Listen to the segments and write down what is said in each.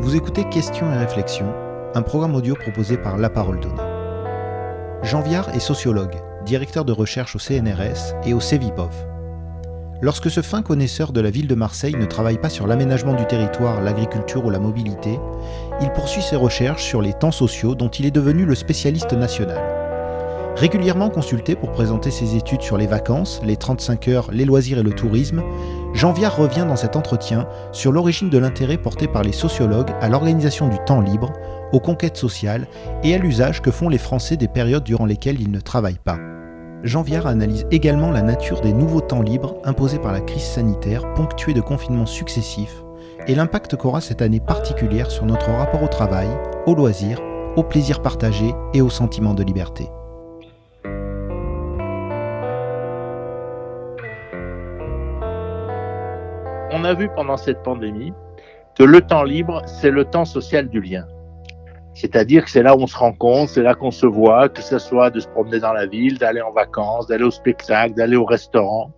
Vous écoutez Questions et réflexions, un programme audio proposé par La Parole Donnée. Jean Viard est sociologue, directeur de recherche au CNRS et au CEVIPOF. Lorsque ce fin connaisseur de la ville de Marseille ne travaille pas sur l'aménagement du territoire, l'agriculture ou la mobilité, il poursuit ses recherches sur les temps sociaux dont il est devenu le spécialiste national. Régulièrement consulté pour présenter ses études sur les vacances, les 35 heures, les loisirs et le tourisme, Jean Viard revient dans cet entretien sur l'origine de l'intérêt porté par les sociologues à l'organisation du temps libre, aux conquêtes sociales et à l'usage que font les Français des périodes durant lesquelles ils ne travaillent pas. Jean Viard analyse également la nature des nouveaux temps libres imposés par la crise sanitaire ponctuée de confinements successifs et l'impact qu'aura cette année particulière sur notre rapport au travail, aux loisirs, au plaisir partagé et au sentiment de liberté. On a vu pendant cette pandémie que le temps libre, c'est le temps social du lien. C'est-à-dire que c'est là où on se rencontre, c'est là qu'on se voit, que ce soit de se promener dans la ville, d'aller en vacances, d'aller au spectacle, d'aller au restaurant.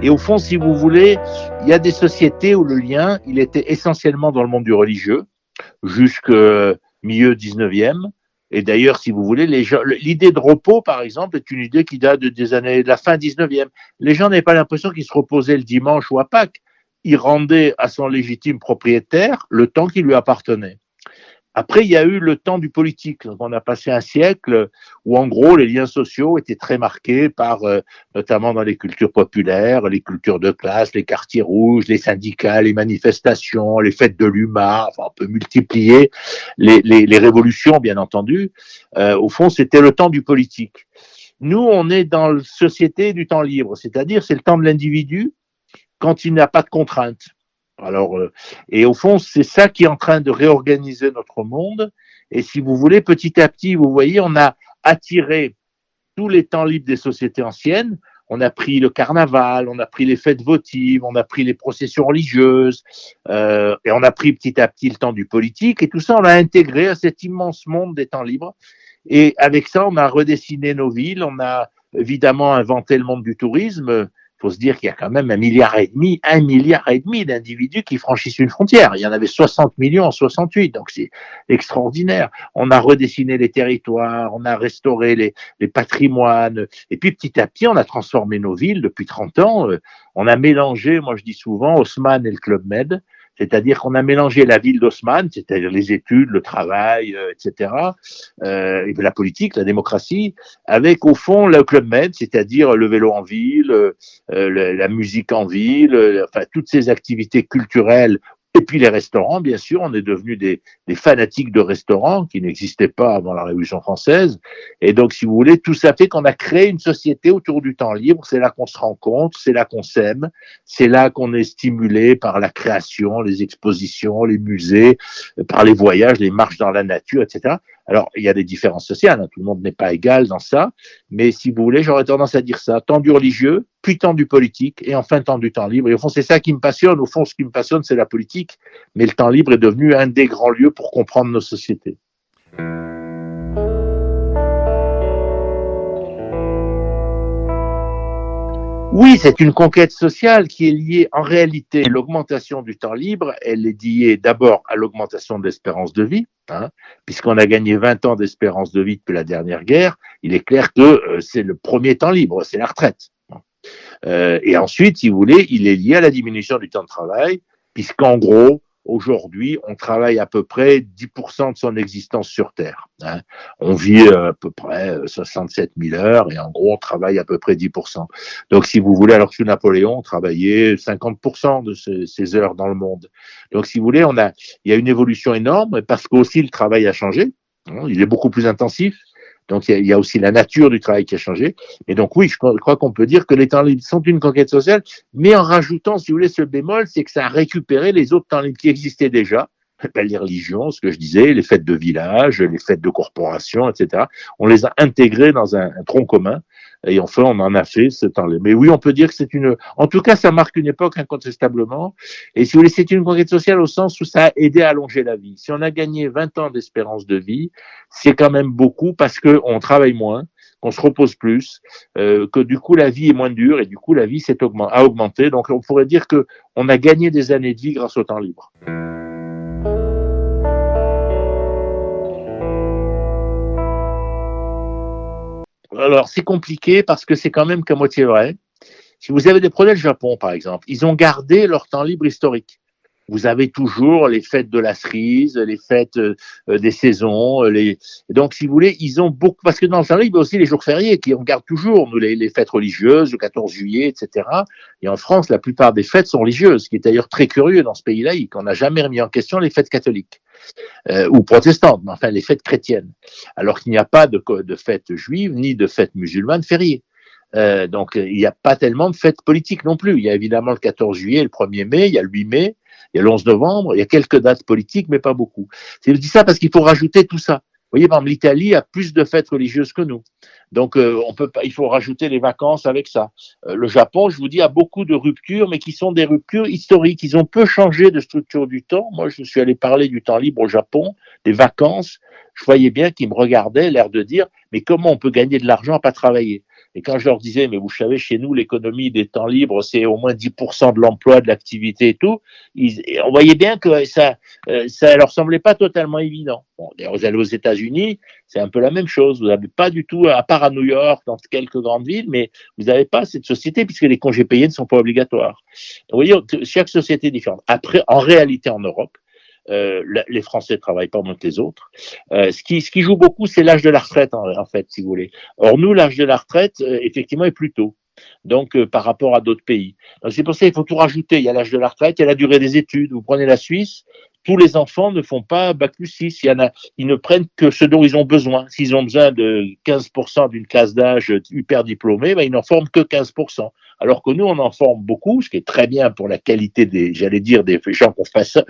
Et au fond, si vous voulez, il y a des sociétés où le lien, il était essentiellement dans le monde du religieux, jusqu'au milieu 19e. Et d'ailleurs, si vous voulez, l'idée de repos, par exemple, est une idée qui date de la fin 19e. Les gens n'avaient pas l'impression qu'ils se reposaient le dimanche ou à Pâques. Ils rendaient à son légitime propriétaire le temps qui lui appartenait. Après, il y a eu le temps du politique. Donc, on a passé un siècle où, en gros, les liens sociaux étaient très marqués par, notamment dans les cultures populaires, les cultures de classe, les quartiers rouges, les syndicats, les manifestations, les fêtes de l'UMA. Enfin, on peut multiplier les révolutions, bien entendu. Au fond, c'était le temps du politique. Nous, on est dans la société du temps libre, c'est-à-dire c'est le temps de l'individu quand il n'a pas de contraintes. Alors, et au fond, c'est ça qui est en train de réorganiser notre monde. Et si vous voulez, petit à petit, vous voyez, on a attiré tous les temps libres des sociétés anciennes. On a pris le carnaval, on a pris les fêtes votives, on a pris les processions religieuses, et on a pris petit à petit le temps du politique. Et tout ça, on l'a intégré à cet immense monde des temps libres. Et avec ça, on a redessiné nos villes, on a évidemment inventé le monde du tourisme. Il faut se dire qu'il y a quand même 1,5 milliard d'individus qui franchissent une frontière. Il y en avait 60 millions en 68, donc c'est extraordinaire. On a redessiné les territoires, on a restauré les patrimoines, et puis petit à petit, on a transformé nos villes depuis 30 ans. On a mélangé, moi je dis souvent, Haussmann et le Club Med. C'est-à-dire qu'on a mélangé la ville d'Haussmann, c'est-à-dire les études, le travail, etc., et la politique, la démocratie, avec au fond le Club Med, c'est-à-dire le vélo en ville, la musique en ville, enfin toutes ces activités culturelles. Et puis les restaurants, bien sûr, on est devenus des fanatiques de restaurants qui n'existaient pas avant la Révolution française. Et donc, si vous voulez, tout ça fait qu'on a créé une société autour du temps libre. C'est là qu'on se rencontre, c'est là qu'on s'aime, c'est là qu'on est stimulé par la création, les expositions, les musées, par les voyages, les marches dans la nature, etc. Alors, il y a des différences sociales, hein, tout le monde n'est pas égal dans ça, mais si vous voulez, j'aurais tendance à dire ça, temps du religieux, puis temps du politique, et enfin temps du temps libre. Et au fond, c'est ça qui me passionne. Au fond, ce qui me passionne, c'est la politique, mais le temps libre est devenu un des grands lieux pour comprendre nos sociétés. Oui, c'est une conquête sociale qui est liée en réalité à l'augmentation du temps libre. Elle est liée d'abord à l'augmentation de l'espérance de vie, puisqu'on a gagné 20 ans d'espérance de vie depuis la dernière guerre. Il est clair que c'est le premier temps libre, c'est la retraite. Et ensuite, si vous voulez, il est lié à la diminution du temps de travail, puisqu'en gros, aujourd'hui, on travaille à peu près 10% de son existence sur Terre. On vit à peu près 67 000 heures et en gros, on travaille à peu près 10%. Donc, si vous voulez, alors que sous Napoléon, on travaillait 50% de ces heures dans le monde. Donc, si vous voulez, il y a une évolution énorme parce qu'aussi le travail a changé. Il est beaucoup plus intensif. Donc, il y a aussi la nature du travail qui a changé. Et donc, oui, je crois qu'on peut dire que les temps libres sont une conquête sociale, mais en rajoutant, si vous voulez, ce bémol, c'est que ça a récupéré les autres temps libres qui existaient déjà. Les religions, ce que je disais, les fêtes de village, les fêtes de corporation, etc. On les a intégrés dans un tronc commun. Et enfin, on en a fait ce temps-là. Mais oui, on peut dire que en tout cas, ça marque une époque incontestablement. Et si vous voulez, c'est une conquête sociale au sens où ça a aidé à allonger la vie. Si on a gagné 20 ans d'espérance de vie, c'est quand même beaucoup parce qu'on travaille moins, qu'on se repose plus, que du coup, la vie est moins dure et du coup, la vie a augmenté. Donc, on pourrait dire qu'on a gagné des années de vie grâce au temps libre. Alors, c'est compliqué parce que c'est quand même qu'à moitié vrai. Si vous avez des prenez le Japon, par exemple, ils ont gardé leur temps libre historique. Vous avez toujours les fêtes de la cerise, les fêtes des saisons. Donc, si vous voulez, ils ont beaucoup... Parce que dans le temps libre, il y a aussi les jours fériés qui on garde toujours, nous, les fêtes religieuses, le 14 juillet, etc. Et en France, la plupart des fêtes sont religieuses, ce qui est d'ailleurs très curieux dans ce pays laïque. On n'a jamais remis en question les fêtes catholiques ou protestantes, mais enfin les fêtes chrétiennes. Alors qu'il n'y a pas de fêtes juives ni de fêtes musulmanes fériées. Donc, il n'y a pas tellement de fêtes politiques non plus. Il y a évidemment le 14 juillet, le 1er mai, il y a le 8 mai, il y a le 11 novembre, il y a quelques dates politiques, mais pas beaucoup. Je dis ça parce qu'il faut rajouter tout ça. Vous voyez, par exemple, l'Italie a plus de fêtes religieuses que nous. Donc, on peut pas, il faut rajouter les vacances avec ça. Le Japon, je vous dis, a beaucoup de ruptures, mais qui sont des ruptures historiques. Ils ont peu changé de structure du temps. Moi, je suis allé parler du temps libre au Japon, des vacances. Je voyais bien qu'ils me regardaient, l'air de dire, mais comment on peut gagner de l'argent à pas travailler? Et quand je leur disais, mais vous savez, chez nous, l'économie des temps libres, c'est au moins 10% de l'emploi, de l'activité et tout, on voyait bien que ça leur semblait pas totalement évident. Bon, d'ailleurs, vous allez aux États-Unis, c'est un peu la même chose. Vous n'avez pas du tout, à part à New York, dans quelques grandes villes, mais vous n'avez pas cette société puisque les congés payés ne sont pas obligatoires. Vous voyez, chaque société est différente. Après, en réalité, en Europe, les Français ne travaillent pas moins que les autres. Ce qui joue beaucoup, c'est l'âge de la retraite, en fait, si vous voulez. Or, nous, l'âge de la retraite, effectivement, est plus tôt. Donc, par rapport à d'autres pays. Donc, c'est pour ça qu'il faut tout rajouter. Il y a l'âge de la retraite, il y a la durée des études. Vous prenez la Suisse, tous les enfants ne font pas Bac+6. Ils ne prennent que ce dont ils ont besoin. S'ils ont besoin de 15% d'une classe d'âge hyper diplômée, ben, ils n'en forment que 15%. Alors que nous, on en forme beaucoup, ce qui est très bien pour la qualité des gens qu'on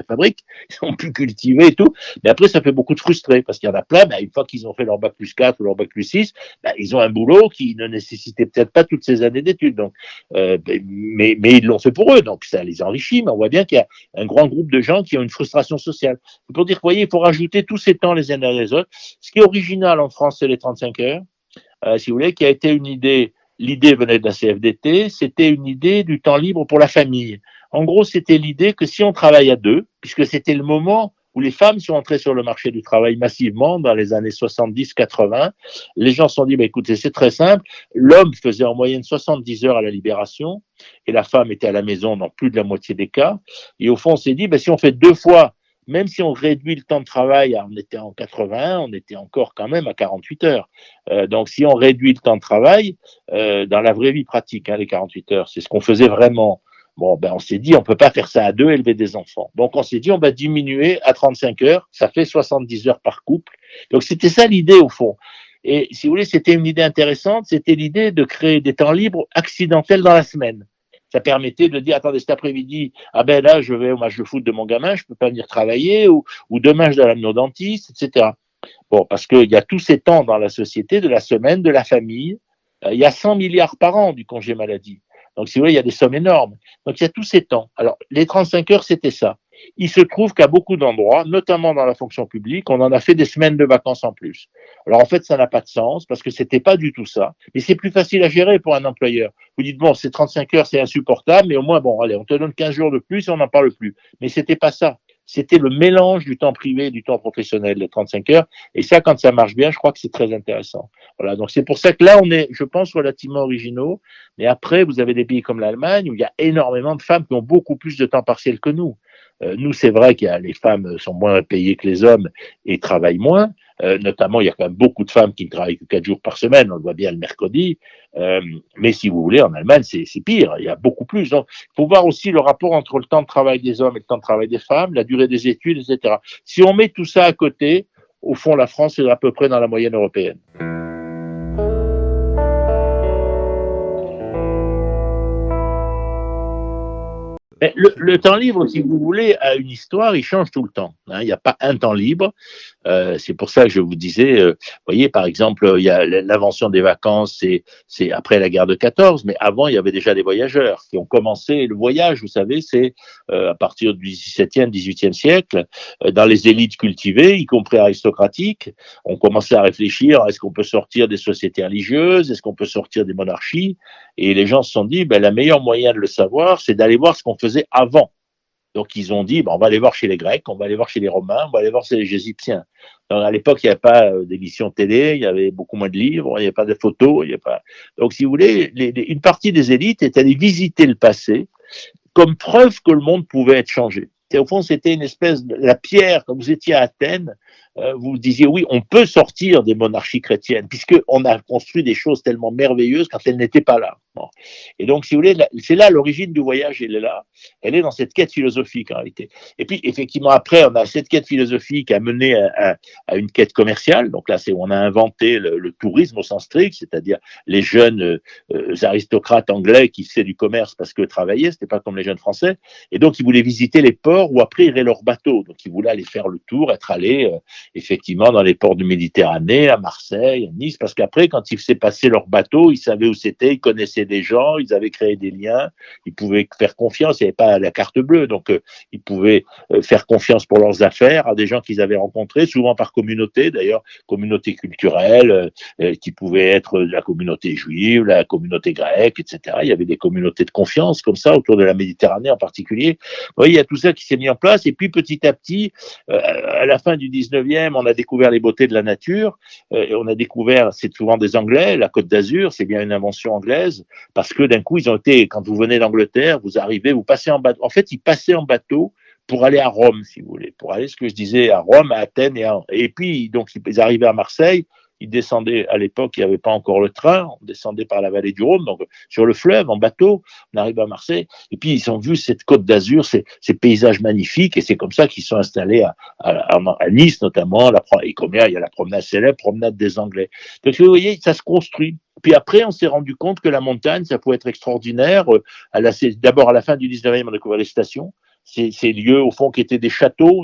fabrique. Ils sont plus cultivés et tout. Mais après, ça fait beaucoup de frustrés parce qu'il y en a plein, ben, une fois qu'ils ont fait leur Bac+4 ou leur Bac+6, ben, ils ont un boulot qui ne nécessitait peut-être pas toutes ces années d'études. Donc, mais ils l'ont fait pour eux. Donc, ça les enrichit. Mais on voit bien qu'il y a un grand groupe de gens qui ont une frustration sociale. C'est pour dire, vous voyez, il faut rajouter tous ces temps les uns derrière les autres. Ce qui est original en France, c'est les 35 heures, si vous voulez, qui a été une idée. L'idée venait de la CFDT, c'était une idée du temps libre pour la famille. En gros, c'était l'idée que si on travaille à deux, puisque c'était le moment où les femmes sont entrées sur le marché du travail massivement dans les années 70-80, les gens se sont dit, bah, écoutez, c'est très simple, l'homme faisait en moyenne 70 heures à la libération et la femme était à la maison dans plus de la moitié des cas. Et au fond, on s'est dit, bah, si on fait 2 fois, même si on réduit le temps de travail, on était en 80, on était encore quand même à 48 heures. Donc, si on réduit le temps de travail, dans la vraie vie pratique, les 48 heures, c'est ce qu'on faisait vraiment. Bon, ben, on s'est dit, on peut pas faire ça à deux, élever des enfants. Donc, on s'est dit, on va diminuer à 35 heures, ça fait 70 heures par couple. Donc, c'était ça l'idée, au fond. Et si vous voulez, c'était une idée intéressante, c'était l'idée de créer des temps libres accidentels dans la semaine. Ça permettait de dire, attendez, cet après-midi, ah ben là, je vais au match de foot de mon gamin, je peux pas venir travailler, ou demain, je dois l'amener au dentiste, etc. Bon, parce qu'il y a tous ces temps dans la société, de la semaine, de la famille. Il y a 100 milliards par an du congé maladie. Donc, si vous voulez, il y a des sommes énormes. Donc, il y a tous ces temps. Alors, les 35 heures, c'était ça. Il se trouve qu'à beaucoup d'endroits, notamment dans la fonction publique, on en a fait des semaines de vacances en plus. Alors, en fait, ça n'a pas de sens parce que c'était pas du tout ça. Mais c'est plus facile à gérer pour un employeur. Vous dites, bon, c'est 35 heures, c'est insupportable, mais au moins, bon, allez, on te donne 15 jours de plus et on n'en parle plus. Mais c'était pas ça. C'était le mélange du temps privé et du temps professionnel, les 35 heures. Et ça, quand ça marche bien, je crois que c'est très intéressant. Voilà. Donc, c'est pour ça que là, on est, je pense, relativement originaux. Mais après, vous avez des pays comme l'Allemagne où il y a énormément de femmes qui ont beaucoup plus de temps partiel que nous. Nous, c'est vrai qu'il y a, les femmes sont moins payées que les hommes et travaillent moins. Notamment, il y a quand même beaucoup de femmes qui ne travaillent que 4 jours par semaine. On le voit bien le mercredi. Mais si vous voulez, en Allemagne, c'est pire. Il y a beaucoup plus. Donc, il faut voir aussi le rapport entre le temps de travail des hommes et le temps de travail des femmes, la durée des études, etc. Si on met tout ça à côté, au fond, la France est à peu près dans la moyenne européenne. Mais le temps libre, si vous voulez, a une histoire, il change tout le temps. Il n'y a pas un temps libre. C'est pour ça que je vous disais, vous voyez, par exemple, il y a l'invention des vacances, c'est après la guerre de 14, mais avant, il y avait déjà des voyageurs qui ont commencé le voyage, vous savez, c'est à partir du XVIIe, XVIIIe siècle, dans les élites cultivées, y compris aristocratiques, on commençait à réfléchir, est-ce qu'on peut sortir des sociétés religieuses, est-ce qu'on peut sortir des monarchies, et les gens se sont dit, ben, le meilleur moyen de le savoir, c'est d'aller voir ce qu'on faisait avant. Donc, ils ont dit, bon, on va aller voir chez les Grecs, on va aller voir chez les Romains, on va aller voir chez les Égyptiens. Donc, à l'époque, il n'y avait pas d'émissions télé, il y avait beaucoup moins de livres, il n'y avait pas de photos, il n'y avait pas. Donc, si vous voulez, une partie des élites est allée visiter le passé comme preuve que le monde pouvait être changé. Et au fond, c'était une espèce de la pierre, quand vous étiez à Athènes, vous disiez oui, on peut sortir des monarchies chrétiennes, puisqu'on a construit des choses tellement merveilleuses quand elles n'étaient pas là. Bon. Et donc, si vous voulez, c'est là l'origine du voyage, elle est là. Elle est dans cette quête philosophique, en réalité. Et puis, effectivement, après, on a cette quête philosophique à mener à une quête commerciale. Donc là, c'est où on a inventé le tourisme au sens strict, c'est-à-dire les jeunes aristocrates anglais qui faisaient du commerce parce que travaillaient, c'était pas comme les jeunes français. Et donc, ils voulaient visiter les ports où après iraient leurs bateaux. Donc, ils voulaient aller faire le tour, être allés effectivement dans les ports de Méditerranée, à Marseille, à Nice, parce qu'après, quand ils faisaient passer leur bateau, ils savaient où c'était, ils connaissaient des gens, ils avaient créé des liens, ils pouvaient faire confiance, il n'y avait pas la carte bleue, donc ils pouvaient faire confiance pour leurs affaires à des gens qu'ils avaient rencontrés, souvent par communauté, d'ailleurs, communauté culturelle, qui pouvait être la communauté juive, la communauté grecque, etc. Il y avait des communautés de confiance comme ça, autour de la Méditerranée en particulier. Vous voyez, il y a tout ça qui s'est mis en place, et puis petit à petit, à la fin du 19e, on a découvert les beautés de la nature, et on a découvert, c'est souvent des Anglais, la Côte d'Azur, c'est bien une invention anglaise, parce que d'un coup, ils ont été, quand vous venez d'Angleterre, vous arrivez, vous passez en bateau. En fait, ils passaient en bateau pour aller à Rome, si vous voulez, pour aller, ce que je disais, à Rome, à Athènes, et puis, donc, ils arrivaient à Marseille, ils descendaient, à l'époque, il n'y avait pas encore le train, on descendait par la vallée du Rhône, donc sur le fleuve, en bateau, on arrive à Marseille, et puis ils ont vu cette côte d'Azur, ces paysages magnifiques, et c'est comme ça qu'ils sont installés à Nice, notamment, et combien il y a la promenade célèbre, promenade des Anglais. Donc vous voyez, ça se construit. Puis après, on s'est rendu compte que la montagne, ça pouvait être extraordinaire. D'abord, à la fin du 19e, on a découvert les stations. Ces lieux, au fond, qui étaient des châteaux,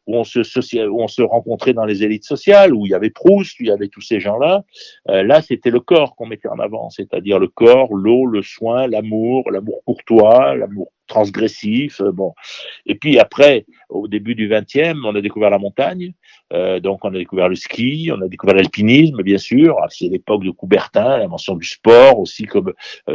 où on se rencontrait dans les élites sociales, où il y avait Proust, où il y avait tous ces gens-là. Là, c'était le corps qu'on mettait en avant, c'est-à-dire le corps, l'eau, le soin, l'amour courtois, l'amour transgressif. Bon. Et puis après, au début du 20e, on a découvert la montagne. Donc, on a découvert le ski, on a découvert l'alpinisme, bien sûr. C'est l'époque de Coubertin, l'invention du sport aussi,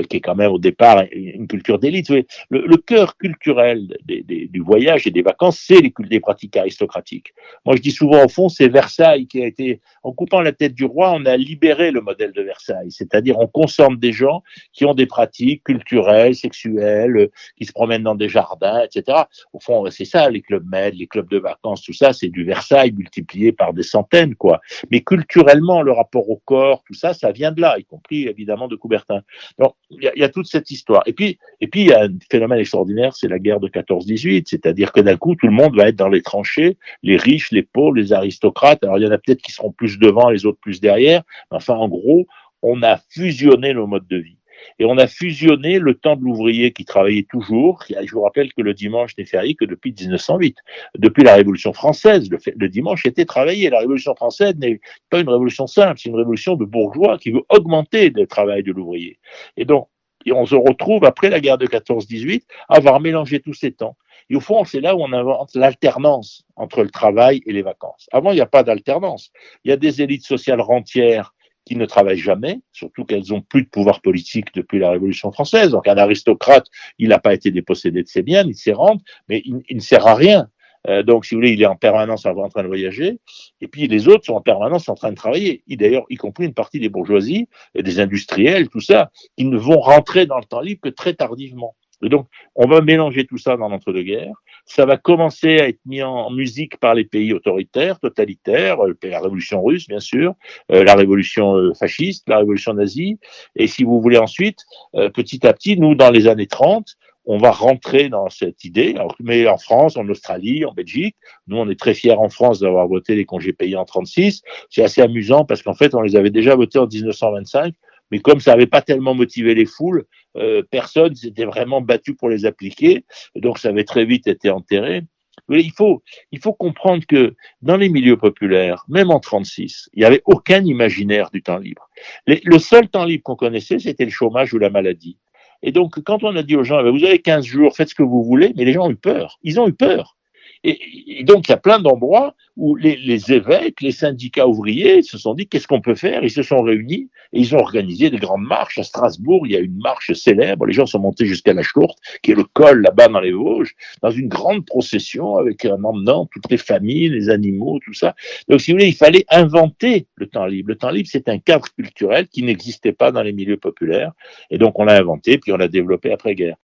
qui est quand même au départ une culture d'élite. Le cœur culturel du voyage et des vacances, c'est les pratiques aristocratiques. Moi, je dis souvent, au fond, c'est Versailles qui a été, en coupant la tête du roi, on a libéré le modèle de Versailles. C'est-à-dire, on consomme des gens qui ont des pratiques culturelles, sexuelles, qui se promènent dans des jardins, etc. Au fond, c'est ça, les clubs med, les clubs de vacances, tout ça, c'est du Versailles multiplié par des centaines, quoi. Mais culturellement, le rapport au corps, tout ça, ça vient de là, y compris évidemment de Coubertin. Donc, il y a toute cette histoire. Et puis, il y a un phénomène extraordinaire, c'est la guerre de 14-18, c'est-à-dire que d'un coup, tout le monde va être dans les tranchées, les riches, les pauvres, les aristocrates. Alors, il y en a peut-être qui seront plus devant, les autres plus derrière. Mais enfin, en gros, on a fusionné nos modes de vie. Et on a fusionné le temps de l'ouvrier qui travaillait toujours. Je vous rappelle que le dimanche n'est férié que depuis 1908. Depuis la Révolution française, le dimanche était travaillé. La Révolution française n'est pas une révolution simple, c'est une révolution de bourgeois qui veut augmenter le travail de l'ouvrier. Et donc, on se retrouve, après la guerre de 14-18, à avoir mélangé tous ces temps. Et au fond, c'est là où on invente l'alternance entre le travail et les vacances. Avant, il n'y a pas d'alternance. Il y a des élites sociales rentières qui ne travaillent jamais, surtout qu'elles n'ont plus de pouvoir politique depuis la Révolution française. Donc un aristocrate, il n'a pas été dépossédé de ses biens, il s'y rend, mais il ne sert à rien. Donc, si vous voulez, il est en permanence en train de voyager, et puis les autres sont en permanence en train de travailler. D'ailleurs, y compris une partie des bourgeoisies, et des industriels, tout ça, qui ne vont rentrer dans le temps libre que très tardivement. Et donc, on va mélanger tout ça dans l'entre-deux-guerres. Ça va commencer à être mis en musique par les pays autoritaires, totalitaires, la révolution russe, bien sûr, la révolution fasciste, la révolution nazie. Et si vous voulez ensuite, petit à petit, nous, dans les années 30, on va rentrer dans cette idée, mais en France, en Australie, en Belgique. Nous, on est très fiers en France d'avoir voté les congés payés en 36. C'est assez amusant parce qu'en fait, on les avait déjà votés en 1925. Mais comme ça n'avait pas tellement motivé les foules, personne s'était vraiment battu pour les appliquer. Donc, ça avait très vite été enterré. Mais il faut comprendre que dans les milieux populaires, même en 36, il n'y avait aucun imaginaire du temps libre. Le seul temps libre qu'on connaissait, c'était le chômage ou la maladie. Et donc, quand on a dit aux gens, vous avez 15 jours, faites ce que vous voulez, mais les gens ont eu peur. Ils ont eu peur. Et donc, il y a plein d'endroits où les évêques, les syndicats ouvriers se sont dit qu'est-ce qu'on peut faire. Ils se sont réunis et ils ont organisé des grandes marches. À Strasbourg, il y a une marche célèbre. Les gens sont montés jusqu'à la Schlourte, qui est le col là-bas dans les Vosges, dans une grande procession avec un emmenant toutes les familles, les animaux, tout ça. Donc, si vous voulez, il fallait inventer le temps libre. Le temps libre, c'est un cadre culturel qui n'existait pas dans les milieux populaires. Et donc, on l'a inventé, puis on l'a développé après-guerre.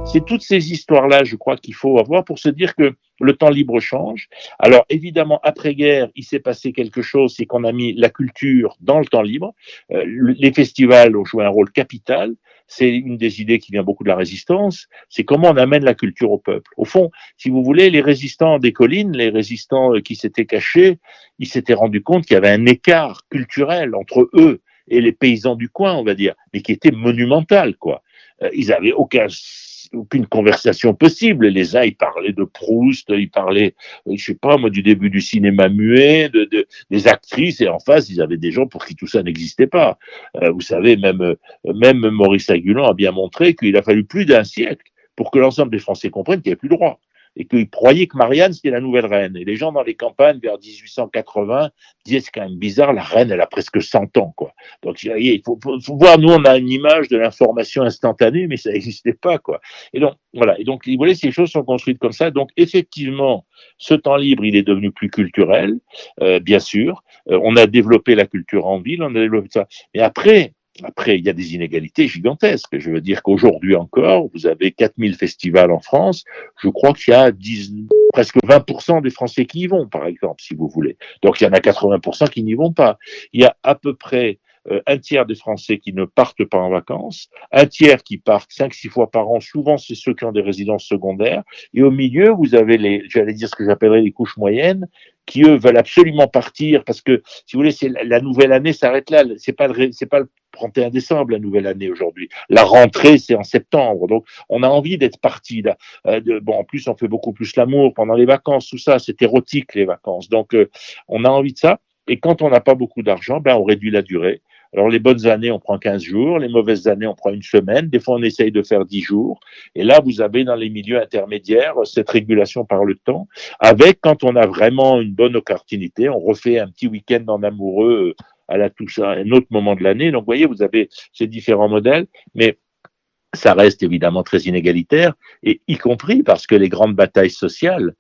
C'est toutes ces histoires-là, je crois, qu'il faut avoir pour se dire que le temps libre change. Alors, évidemment, après-guerre, il s'est passé quelque chose, c'est qu'on a mis la culture dans le temps libre. Les festivals ont joué un rôle capital. C'est une des idées qui vient beaucoup de la résistance. C'est comment on amène la culture au peuple. Au fond, si vous voulez, les résistants des collines, les résistants qui s'étaient cachés, ils s'étaient rendus compte qu'il y avait un écart culturel entre eux et les paysans du coin, on va dire, mais qui était monumental, quoi. Ils avaient aucune conversation possible. Les uns, ils parlaient de Proust, ils parlaient, je sais pas, moi, du début du cinéma muet, des actrices, et en face, ils avaient des gens pour qui tout ça n'existait pas. Vous savez, même Maurice Agulon a bien montré qu'il a fallu plus d'un siècle pour que l'ensemble des Français comprennent qu'il n'y avait plus le droit. Et qu'ils croyaient que Marianne, c'était la nouvelle reine. Et les gens dans les campagnes, vers 1880, disaient, c'est quand même bizarre, la reine, elle a presque 100 ans, quoi. Donc, il faut voir, nous, on a une image de l'information instantanée, mais ça n'existait pas, quoi. Et donc, voilà. Et donc, vous voyez, ces choses sont construites comme ça. Donc, effectivement, ce temps libre, il est devenu plus culturel, bien sûr. On a développé la culture en ville, on a développé ça. Mais après, il y a des inégalités gigantesques. Je veux dire qu'aujourd'hui encore, vous avez 4000 festivals en France. Je crois qu'il y a presque 20% des Français qui y vont, par exemple, si vous voulez. Donc, il y en a 80% qui n'y vont pas. Il y a à peu près un tiers des Français qui ne partent pas en vacances, un tiers qui partent 5-6 fois par an, souvent c'est ceux qui ont des résidences secondaires, et au milieu, vous avez j'allais dire ce que j'appellerais les couches moyennes, qui eux veulent absolument partir, parce que, si vous voulez, la nouvelle année s'arrête là, c'est pas le 31 décembre, la nouvelle année aujourd'hui. La rentrée, c'est en septembre, donc on a envie d'être parti là. Bon, en plus, on fait beaucoup plus l'amour pendant les vacances, tout ça, c'est érotique les vacances, donc on a envie de ça, et quand on n'a pas beaucoup d'argent, ben on réduit la durée. Alors, les bonnes années, on prend 15 jours. Les mauvaises années, on prend une semaine. Des fois, on essaye de faire 10 jours. Et là, vous avez dans les milieux intermédiaires cette régulation par le temps. Avec, quand on a vraiment une bonne opportunité, on refait un petit week-end en amoureux à la Toussaint, un autre moment de l'année. Donc, vous voyez, vous avez ces différents modèles. Mais ça reste évidemment très inégalitaire, et y compris parce que les grandes batailles sociales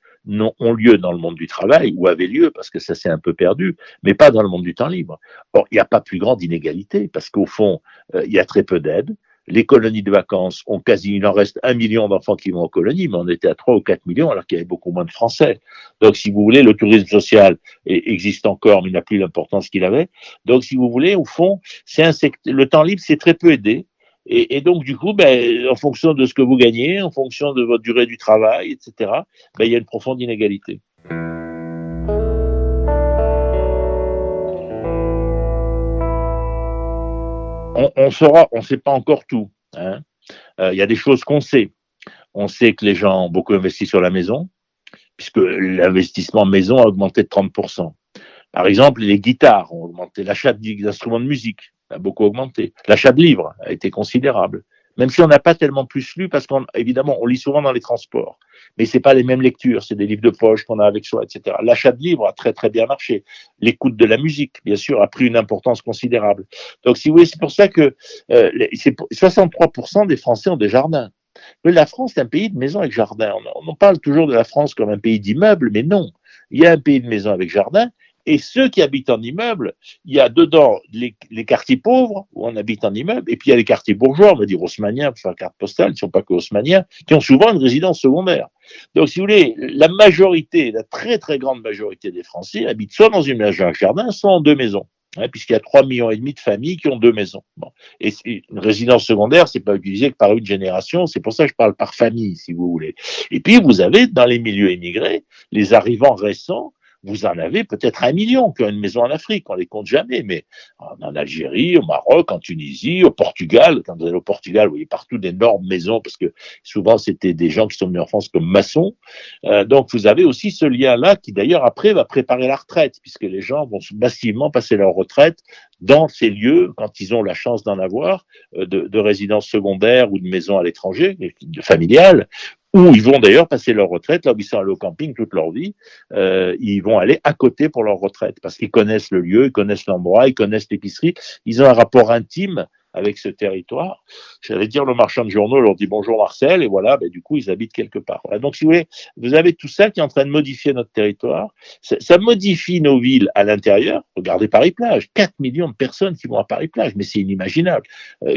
ont lieu dans le monde du travail, ou avaient lieu, parce que ça s'est un peu perdu, mais pas dans le monde du temps libre. Or, il n'y a pas plus grande inégalité, parce qu'au fond, il y a très peu d'aide. Les colonies de vacances il en reste 1 million d'enfants qui vont aux colonies, mais on était à 3 ou 4 millions, alors qu'il y avait beaucoup moins de Français. Donc, si vous voulez, le tourisme social existe encore, mais il n'a plus l'importance qu'il avait. Donc, si vous voulez, au fond, le temps libre, c'est très peu aidé. Et donc, du coup, en fonction de ce que vous gagnez, en fonction de votre durée du travail, etc., il y a une profonde inégalité. On ne sait pas encore tout, hein. Il y a des choses qu'on sait. On sait que les gens ont beaucoup investi sur la maison, puisque l'investissement maison a augmenté de 30%. Par exemple, les guitares ont augmenté, l'achat d'instruments de musique a beaucoup augmenté, l'achat de livres a été considérable, même si on n'a pas tellement plus lu, parce qu'évidemment, on lit souvent dans les transports, mais c'est pas les mêmes lectures, c'est des livres de poche qu'on a avec soi, etc. L'achat de livres a très très bien marché. L'écoute de la musique, bien sûr, a pris une importance considérable. Donc, si vous voulez, c'est pour ça que 63% des Français ont des jardins. La France est un pays de maisons avec jardin. On parle toujours de la France comme un pays d'immeubles, mais non. Il y a un pays de maisons avec jardin. Et ceux qui habitent en immeuble, il y a dedans les quartiers pauvres, où on habite en immeuble, et puis il y a les quartiers bourgeois, on va dire haussmanniens, pour faire carte postale, ils ne sont pas que haussmanniens, qui ont souvent une résidence secondaire. Donc, si vous voulez, la très très grande majorité des Français habitent soit dans une maison avec jardin, soit en 2 maisons. Puisqu'il y a 3,5 millions de familles qui ont 2 maisons. Bon. Et une résidence secondaire, c'est pas utilisé que par une génération, c'est pour ça que je parle par famille, si vous voulez. Et puis, vous avez, dans les milieux émigrés, les arrivants récents. vous en avez peut-être 1 million qui ont une maison en Afrique, on les compte jamais, mais en Algérie, au Maroc, en Tunisie, au Portugal. Quand vous allez au Portugal, vous voyez partout d'énormes maisons, parce que souvent c'était des gens qui sont venus en France comme maçons. Donc vous avez aussi ce lien-là qui d'ailleurs après va préparer la retraite, puisque les gens vont massivement passer leur retraite dans ces lieux, quand ils ont la chance d'en avoir, de résidence secondaire ou de maison à l'étranger, de familiale, où ils vont d'ailleurs passer leur retraite, là où ils sont allés au camping toute leur vie, ils vont aller à côté pour leur retraite, parce qu'ils connaissent le lieu, ils connaissent l'endroit, ils connaissent l'épicerie, ils ont un rapport intime avec ce territoire. J'allais dire le marchand de journaux leur dit bonjour Marcel, et voilà, ben, du coup ils habitent quelque part. Voilà. Donc si vous voulez, vous avez tout ça qui est en train de modifier notre territoire. Ça modifie nos villes à l'intérieur. Regardez Paris-Plage, 4 millions de personnes qui vont à Paris-Plage, mais c'est inimaginable.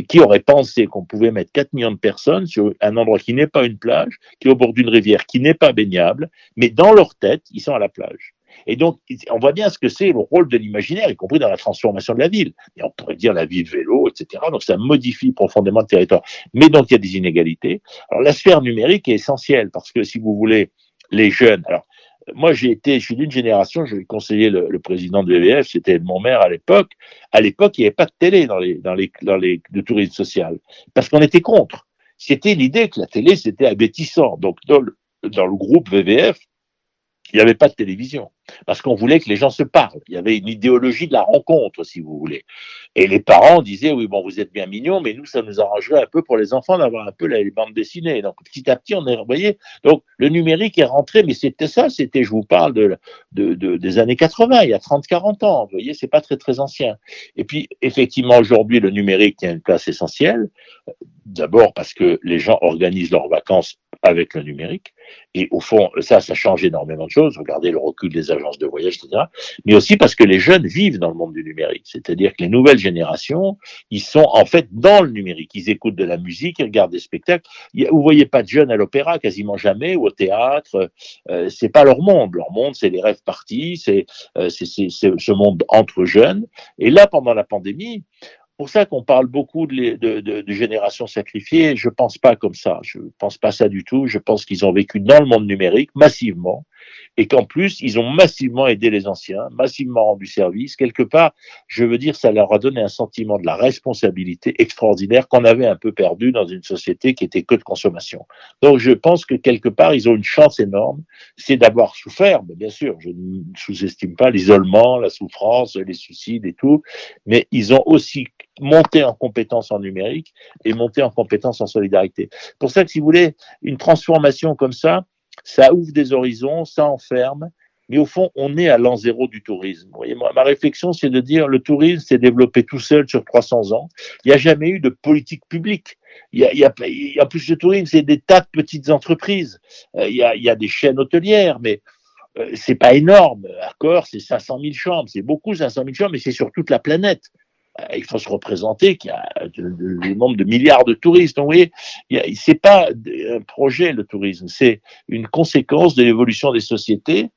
Qui aurait pensé qu'on pouvait mettre 4 millions de personnes sur un endroit qui n'est pas une plage, qui est au bord d'une rivière, qui n'est pas baignable, mais dans leur tête, ils sont à la plage. Et donc, on voit bien ce que c'est le rôle de l'imaginaire, y compris dans la transformation de la ville. Et on pourrait dire la ville vélo, etc. Donc, ça modifie profondément le territoire. Mais donc, il y a des inégalités. Alors, la sphère numérique est essentielle parce que, si vous voulez, les jeunes... Alors, moi, je suis d'une génération, je vais conseiller le président de VVF, c'était mon maire à l'époque. À l'époque, il n'y avait pas de télé le tourisme social, parce qu'on était contre. C'était l'idée que la télé, c'était abétissant. Donc, dans le groupe VVF, il n'y avait pas de télévision, parce qu'on voulait que les gens se parlent. Il y avait une idéologie de la rencontre, si vous voulez. Et les parents disaient, oui, bon, vous êtes bien mignons, mais nous, ça nous arrangerait un peu pour les enfants d'avoir un peu les bandes dessinées. Donc, petit à petit, on est, vous voyez, donc le numérique est rentré, mais c'était ça, je vous parle des années 80, il y a 30-40 ans. Vous voyez, c'est pas très, très ancien. Et puis, effectivement, aujourd'hui, le numérique tient une place essentielle. D'abord parce que les gens organisent leurs vacances avec le numérique. Et au fond, ça change énormément de choses. Regardez le recul des agences de voyage, etc. Mais aussi parce que les jeunes vivent dans le monde du numérique. C'est-à-dire que les nouvelles générations, ils sont en fait dans le numérique. Ils écoutent de la musique, ils regardent des spectacles. Vous voyez pas de jeunes à l'opéra, quasiment jamais, ou au théâtre. C'est pas leur monde. Leur monde, c'est les rêves partis, c'est ce monde entre jeunes. Et là, pendant la pandémie, pour ça qu'on parle beaucoup de générations sacrifiées. Je pense pas comme ça. Je pense pas ça du tout. Je pense qu'ils ont vécu dans le monde numérique massivement et qu'en plus, ils ont massivement aidé les anciens, massivement rendu service. Quelque part, je veux dire, ça leur a donné un sentiment de la responsabilité extraordinaire qu'on avait un peu perdu dans une société qui était que de consommation. Donc, je pense que quelque part, ils ont une chance énorme. C'est d'avoir souffert, mais bien sûr, je ne sous-estime pas l'isolement, la souffrance, les suicides et tout, mais ils ont aussi monté en compétences en numérique et monté en compétences en solidarité. Pour ça que, si vous voulez, une transformation comme ça ouvre des horizons, ça enferme, mais au fond, on est à l'an zéro du tourisme. Vous voyez, ma réflexion, c'est de dire le tourisme s'est développé tout seul sur 300 ans. Il n'y a jamais eu de politique publique. Il y a plus de tourisme, c'est des tas de petites entreprises. Il y a des chaînes hôtelières, mais c'est pas énorme. Accor, c'est 500 000 chambres. C'est beaucoup, 500 000 chambres, mais c'est sur toute la planète. Il faut se représenter qu'il y a le nombre de milliards de touristes. Donc, vous voyez, c'est pas un projet, le tourisme, c'est une conséquence de l'évolution des sociétés,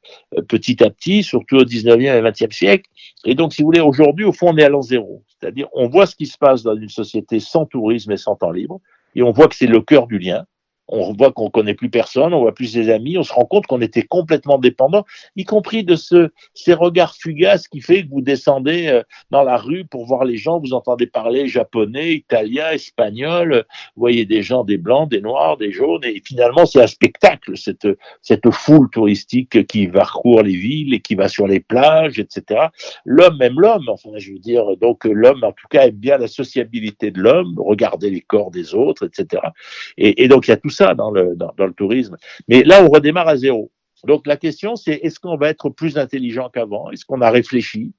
petit à petit, surtout au 19e et 20e siècle. Et donc, si vous voulez, aujourd'hui, au fond, on est à l'an zéro. C'est-à-dire, on voit ce qui se passe dans une société sans tourisme et sans temps libre, et on voit que c'est le cœur du lien. On voit qu'on connaît plus personne, on voit plus ses amis, on se rend compte qu'on était complètement dépendant, y compris de ces regards fugaces qui fait que vous descendez dans la rue pour voir les gens, vous entendez parler japonais, italien, espagnol, vous voyez des gens, des blancs, des noirs, des jaunes, et finalement c'est un spectacle, cette foule touristique qui parcourt les villes et qui va sur les plages, etc. L'homme aime l'homme, enfin je veux dire, donc l'homme en tout cas aime bien la sociabilité de l'homme, regarder les corps des autres, etc. Et donc il y a tout ça dans le tourisme. Mais là, on redémarre à zéro. Donc la question, c'est est-ce qu'on va être plus intelligent qu'avant? Est-ce qu'on a réfléchi?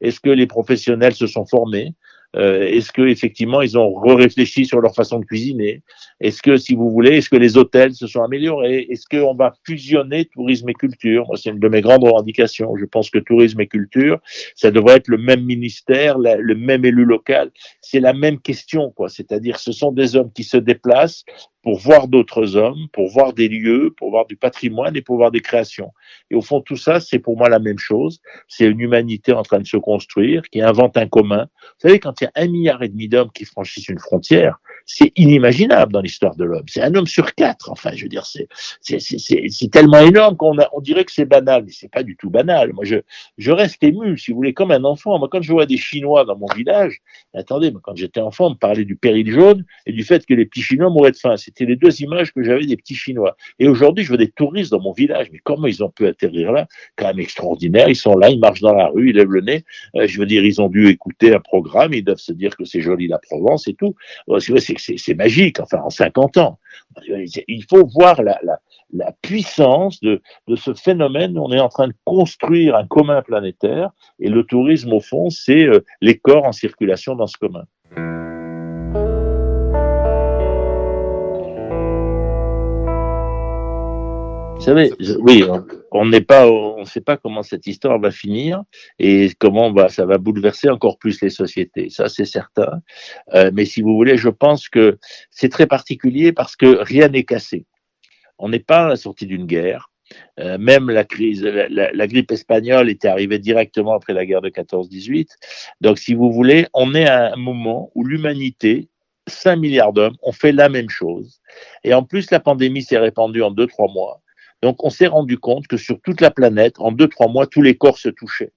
Est-ce que les professionnels se sont formés? Est-ce que effectivement ils ont réfléchi sur leur façon de cuisiner? Est-ce que, si vous voulez, est-ce que les hôtels se sont améliorés? Est-ce qu'on va fusionner tourisme et culture? Moi, c'est une de mes grandes revendications. Je pense que tourisme et culture, ça devrait être le même ministère, le même élu local. C'est la même question, quoi. C'est-à-dire, ce sont des hommes qui se déplacent pour voir d'autres hommes, pour voir des lieux, pour voir du patrimoine et pour voir des créations. Et au fond, tout ça, c'est pour moi la même chose. C'est une humanité en train de se construire, qui invente un commun. Vous savez, quand il y a 1,5 milliard d'hommes qui franchissent une frontière, c'est inimaginable dans l'histoire de l'homme. C'est un homme sur 4. Enfin, je veux dire, c'est tellement énorme on dirait que c'est banal, mais c'est pas du tout banal. Moi, je reste ému, si vous voulez, comme un enfant. Moi, quand je vois des Chinois dans mon village, attendez, moi, quand j'étais enfant, on me parlait du péril jaune et du fait que les petits Chinois mouraient de faim. C'était les deux images que j'avais des petits Chinois. Et aujourd'hui, je vois des touristes dans mon village. Mais comment ils ont pu atterrir là? Quand même extraordinaire. Ils sont là, ils marchent dans la rue, ils lèvent le nez. Je veux dire, ils ont dû écouter un programme, ils doivent se dire que c'est joli la Provence et tout. C'est magique, enfin, en 50 ans. Il faut voir la puissance de ce phénomène. On est en train de construire un commun planétaire et le tourisme, au fond, c'est les corps en circulation dans ce commun. Vous savez, oui, on ne sait pas comment cette histoire va finir et comment ça va bouleverser encore plus les sociétés. Ça, c'est certain. Mais si vous voulez, je pense que c'est très particulier parce que rien n'est cassé. On n'est pas à la sortie d'une guerre. Même la crise, la grippe espagnole était arrivée directement après la guerre de 14-18. Donc, si vous voulez, on est à un moment où l'humanité, 5 milliards d'hommes, ont fait la même chose. Et en plus, la pandémie s'est répandue en 2-3 mois. Donc, on s'est rendu compte que sur toute la planète, en 2-3 mois, tous les corps se touchaient.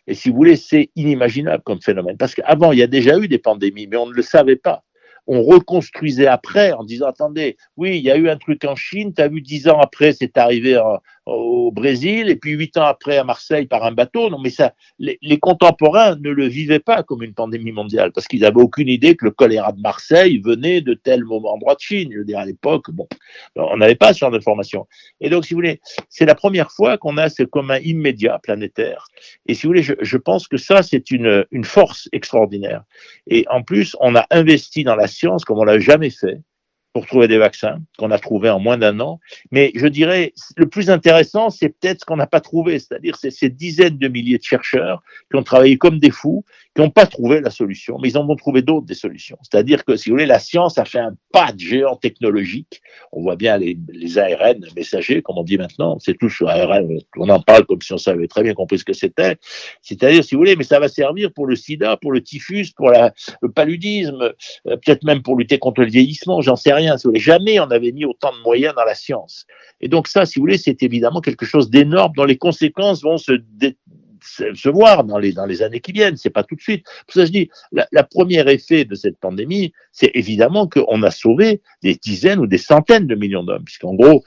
Et si vous voulez, c'est inimaginable comme phénomène. Parce qu'avant, il y a déjà eu des pandémies, mais on ne le savait pas. On reconstruisait après en disant, attendez, oui, il y a eu un truc en Chine, tu as vu 10 ans après, c'est arrivé au Brésil, et puis 8 ans après à Marseille par un bateau. Non, mais ça, les contemporains ne le vivaient pas comme une pandémie mondiale, parce qu'ils n'avaient aucune idée que le choléra de Marseille venait de tel endroit de Chine. Je veux dire, à l'époque, bon, on n'avait pas ce genre d'informations. Et donc, si vous voulez, c'est la première fois qu'on a ce commun immédiat planétaire. Et si vous voulez, je pense que ça, c'est une force extraordinaire. Et en plus, on a investi dans la science comme on l'a jamais fait pour trouver des vaccins qu'on a trouvés en moins d'1 an. Mais je dirais, le plus intéressant, c'est peut-être ce qu'on n'a pas trouvé, c'est-à-dire ces dizaines de milliers de chercheurs qui ont travaillé comme des fous, qui n'ont pas trouvé la solution, mais ils en ont trouvé d'autres des solutions. C'est-à-dire que, si vous voulez, la science a fait un pas de géant technologique. On voit bien les ARN messagers, comme on dit maintenant, c'est tout sur ARN, on en parle comme si on savait très bien compris ce que c'était. C'est-à-dire, si vous voulez, mais ça va servir pour le sida, pour le typhus, pour le paludisme, peut-être même pour lutter contre le vieillissement, j'en sais rien. Si vous voulez. Jamais on avait mis autant de moyens dans la science. Et donc ça, si vous voulez, c'est évidemment quelque chose d'énorme dont les conséquences vont se voir dans les années qui viennent. C'est pas tout de suite. Pour ça, je dis, la premier effet de cette pandémie, c'est évidemment qu'on a sauvé des dizaines ou des centaines de millions d'hommes. Puisqu'en gros,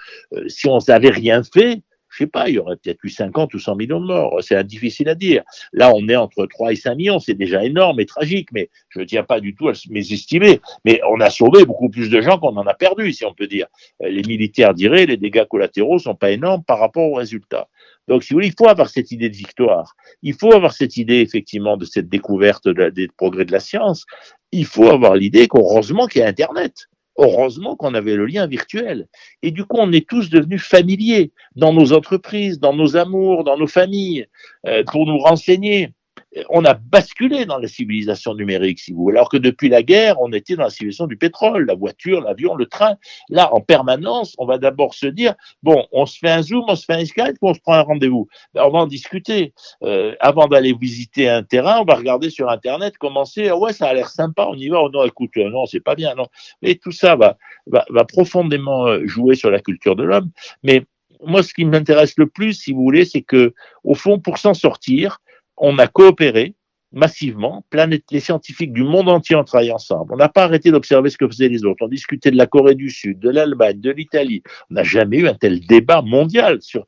si on n'avait rien fait, je sais pas, il y aurait peut-être eu 50 ou 100 millions de morts. C'est difficile à dire. Là, on est entre 3 et 5 millions. C'est déjà énorme et tragique, mais je ne tiens pas du tout à mésestimer. Mais on a sauvé beaucoup plus de gens qu'on en a perdu, si on peut dire. Les militaires diraient, les dégâts collatéraux sont pas énormes par rapport aux résultats. Donc, si vous voulez, il faut avoir cette idée de victoire. Il faut avoir cette idée, effectivement, de cette découverte des progrès de la science. Il faut avoir l'idée qu'heureusement qu'il y a Internet. Heureusement qu'on avait le lien virtuel. Et du coup, on est tous devenus familiers dans nos entreprises, dans nos amours, dans nos familles, pour nous renseigner. On a basculé dans la civilisation numérique, si vous voulez, alors que depuis la guerre, on était dans la civilisation du pétrole, la voiture, l'avion, le train. Là, en permanence, on va d'abord se dire, bon, on se fait un Zoom, on se fait un Skype, on se prend un rendez-vous. On va en discuter. Avant d'aller visiter un terrain, on va regarder sur Internet, commencer, ouais, ça a l'air sympa, on y va, oh non, écoute, non, c'est pas bien, non. Mais tout ça va profondément jouer sur la culture de l'homme. Mais moi, ce qui m'intéresse le plus, si vous voulez, c'est que, au fond, pour s'en sortir, on a coopéré massivement, les scientifiques du monde entier ont travaillé ensemble. On n'a pas arrêté d'observer ce que faisaient les autres. On discutait de la Corée du Sud, de l'Allemagne, de l'Italie. On n'a jamais eu un tel débat mondial sur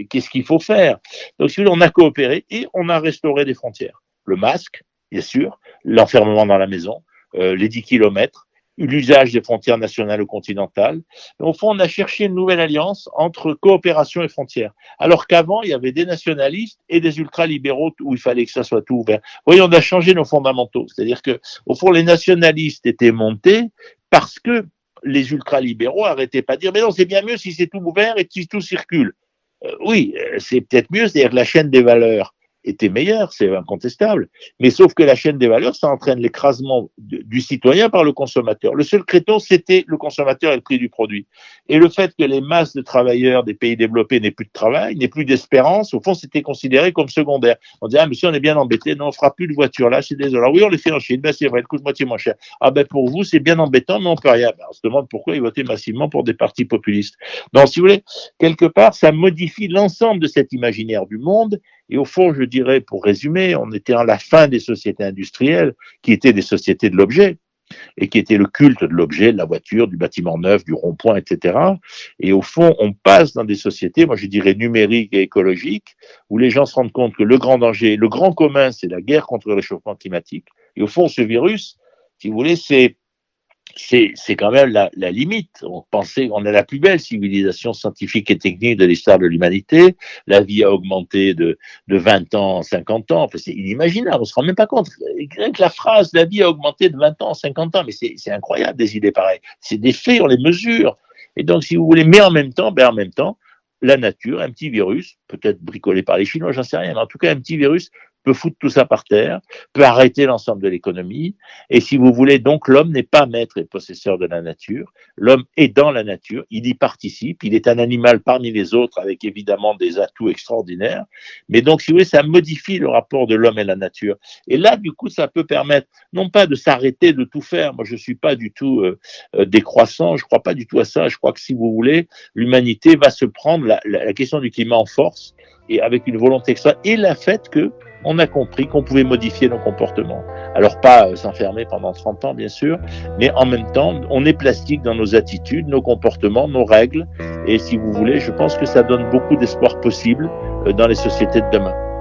qu'est-ce qu'il faut faire. Donc, si vous voulez, on a coopéré et on a restauré des frontières. Le masque, bien sûr, l'enfermement dans la maison, les 10 kilomètres, l'usage des frontières nationales ou continentales. Et au fond, on a cherché une nouvelle alliance entre coopération et frontières. Alors qu'avant, il y avait des nationalistes et des ultralibéraux où il fallait que ça soit tout ouvert. Vous voyez, on a changé nos fondamentaux. C'est-à-dire que, au fond, les nationalistes étaient montés parce que les ultralibéraux n'arrêtaient pas de dire, mais non, c'est bien mieux si c'est tout ouvert et si tout circule. Oui, c'est peut-être mieux, c'est-à-dire que la chaîne des valeurs était meilleure, c'est incontestable. Mais sauf que la chaîne des valeurs, ça entraîne l'écrasement du citoyen par le consommateur. Le seul créton, c'était le consommateur et le prix du produit. Et le fait que les masses de travailleurs des pays développés n'aient plus de travail, n'aient plus d'espérance, au fond, c'était considéré comme secondaire. On disait, ah, monsieur, on est bien embêté, non, on fera plus de voitures là, c'est désolé. Alors, oui, on les fait en Chine, ben, c'est vrai, elles coûtent moitié moins cher. Ah, ben, pour vous, c'est bien embêtant, mais on peut rien. Ben, on se demande pourquoi ils votaient massivement pour des partis populistes. Donc, si vous voulez, quelque part, ça modifie l'ensemble de cet imaginaire du monde. Et au fond, je dirais, pour résumer, on était à la fin des sociétés industrielles, qui étaient des sociétés de l'objet, et qui était le culte de l'objet, de la voiture, du bâtiment neuf, du rond-point, etc. Et au fond, on passe dans des sociétés, moi je dirais numériques et écologiques, où les gens se rendent compte que le grand danger, le grand commun, c'est la guerre contre le réchauffement climatique. Et au fond, ce virus, si vous voulez, c'est quand même la limite. On pensait qu'on est la plus belle civilisation scientifique et technique de l'histoire de l'humanité. La vie a augmenté de 20 ans en 50 ans. Enfin, c'est inimaginable, on ne se rend même pas compte. Rien que la phrase « la vie a augmenté de 20 ans en 50 ans », mais c'est incroyable des idées pareilles. C'est des faits, on les mesure. Et donc, si vous voulez, mais en même temps, la nature, un petit virus, peut-être bricolé par les Chinois, j'en sais rien, mais en tout cas, un petit virus peut foutre tout ça par terre, peut arrêter l'ensemble de l'économie. Et si vous voulez, donc l'homme n'est pas maître et possesseur de la nature. L'homme est dans la nature, il y participe, il est un animal parmi les autres avec évidemment des atouts extraordinaires. Mais donc, si vous voulez, ça modifie le rapport de l'homme et la nature. Et là, du coup, ça peut permettre non pas de s'arrêter de tout faire. Moi, je suis pas du tout décroissant, je crois pas du tout à ça. Je crois que si vous voulez, l'humanité va se prendre la question du climat en force et avec une volonté extra et la fait que on a compris qu'on pouvait modifier nos comportements. Alors pas s'enfermer pendant 30 ans, bien sûr, mais en même temps, on est plastique dans nos attitudes, nos comportements, nos règles. Et si vous voulez, je pense que ça donne beaucoup d'espoir possible dans les sociétés de demain.